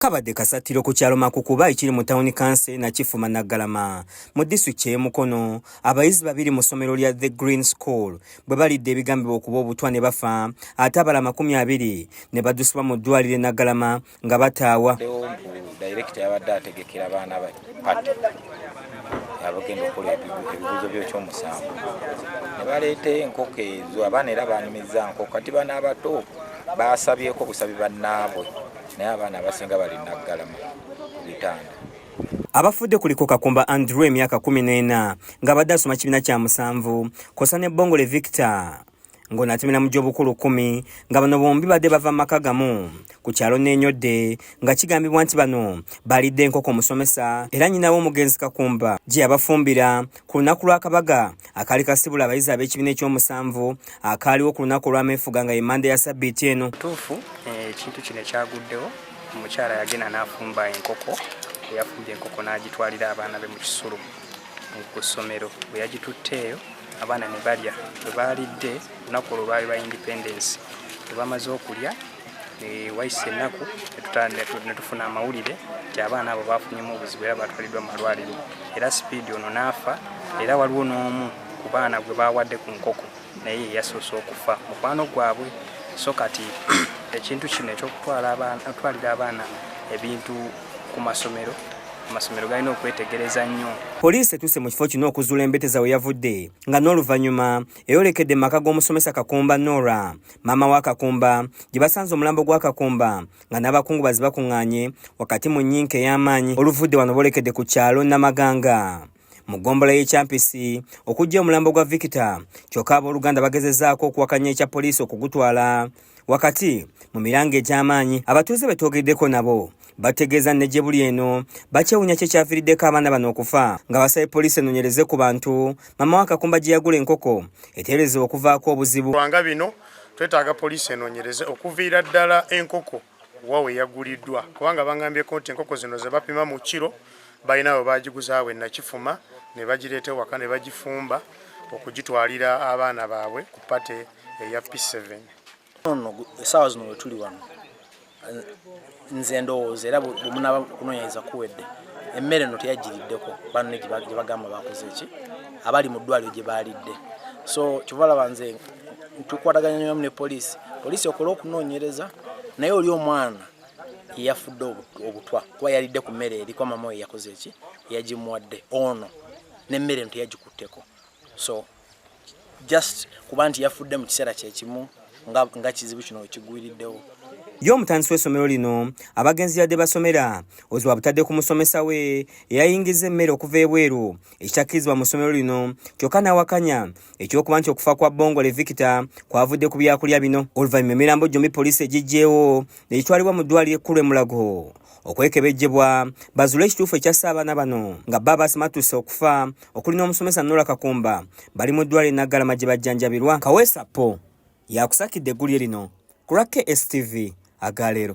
Kabadde Akasattiro ku kyalo Makukuba ekiri mu tawuni kanse na Kifuma Naggalama mu disitulikiti Mukono. Abayizi babiri mu ssomero lya The Green School bwe balidde ebigambibwa okuba obutwa ne bafa, ate abalala 20 ne badusibwa mu ddwaliro e Naggalama nga bataawa. Director yabadde ategekera abaana ba pati abagenda okukola ebibuuzo by'ekyomusanvu ne baleeta enkoko ezo abaana era baanyumiza nkoko kati bana abato basabyeko busabi bannaabwe naye abaana abasinga bali Naggalama ku bitanda. Abafudde kuliko Kakumba Andrew emyaka 14 nga badde asoma kibiina kya 7, kosa ne Bongole Victor ng'onaatemera mu gy'obukulu 10 nga bano bombi badde bava maka gamu ku kyalo n'enyodde nga kigambibwa nti bano balidde enkoko omusomesa era nnyinawo omugenzi Kakumba gye yabafumbira ku lunaku lw'akabaga akaali kasibula abayizi ab'ekibiina eky'omusanvu akaaliwo ku lunaku olw'ameefuga nga ye Mande ya Sabbiiti eno. Tuufu ekintu kino kyaguddewo, omukyala yagenda n'afumba enkoko, yafumbye enkoko n'agitwalira abaana be mu kisulo ku ssomero. Bwe yagitutteeyo abaana ne balya, bwe balidde olunaku olwo lwali lwa independence. Bwe bamaze okulya wayise ennaku ne tufuna amawulire nti abaana abo baafunyemu obuzibu era batwaliddwa mu malwaliro, era Speed ono n'afa, era waliwo n'omu ku baana gwe baawadde ku nkoko naye yasoose okufa mukwano gwabwe. So kati ekintu kino ekyokutwalira abaana ebintu ku masomero, amasomero galina okwetegereza nnyo. Poliisi etuuse mu kifo kino okuzuula embeteza we yavudde nga n'oluvannyuma eyolekedde mu maka g'omusomesa Kakumba Nora, maama wa Kakumba, gye basanze omulambo gwa Kakumba nga n'abakungubazi bakuŋŋaanye wakati mu nnyinka ey'amaanyi. Oluvudde wano bolekedde ku kyalo Namaganga mu ggombolola y'Ekyampisi okujja omulambo gwa Victor, kyokka abooluganda bagezezaako okuwakanya ekya poliisi okugutwala wakati mu miranga egy'amaanyi. Abatuuze be twogeddeko nabo bategeeza ne gye buli eno bakyewunya kye kyaviiriddeko abaana bano okufa, nga basabye poliisi enoonyereze ku bantu maama wa Kakumba gye yagula enkoko eteerezebwa okuvaako obuzibu. Lwanga bino twetaaga poliisi enoonyereze okuviira ddala enkoko wawe yaguliddwa, kubanga bangambyeko nti enkoko zino ze bapima mu kiro balina we bagiguzaawe Nakifuma ne bagireeta ewaka ne bagifumba okugitwalira abaana baabwe ku pate eya P7. Essaawa zino we tuli wano nze ndowooza era bwe munaaba kunoonyereza kuwedde emmere eno teyagiriddeko banne gye bagamba bakoze ki abali mu ddwaliro gye balidde. So kivalaba nze tukwataganya nnyo ne poliisi ekole okunoonyereza naye oli omwana yafudde obutwa kuba yalidde ku mmere eriko maama we yakoze ki yagimuwadde ono n'emmere eno teyagikutteko. So just kuba nti yafudde mu kiseera kyekimu nga kizibu kino ekigwiriddewo. Y'omutandisi w'essomero lino abagenzi yadde basomera ozibu abutadde ku musomesa we eyayingiza emmere okuva ebweru ekitakkirizibwa mu ssomero lino, kyokka n'awakanya ekyokuba nti okufa kwa Bongole Victor kwavudde ku byakulya bino. Oluvannyuma emirambo gyombi poliisi egiggyeewo ne gitwalibwa mu ddwaliro ekkulu e Mulago okwekebejjebwa bazuule ekituufu ekyasse abaana bano nga baba asimatuse okufa okuli n'omusomesa Nora Kakumba bali mu ddwaliro e Naggalama gye bajjanjabirwa. Kaweesa Po yakusakidde eggulire lino ku lwa KSTV Agaleero.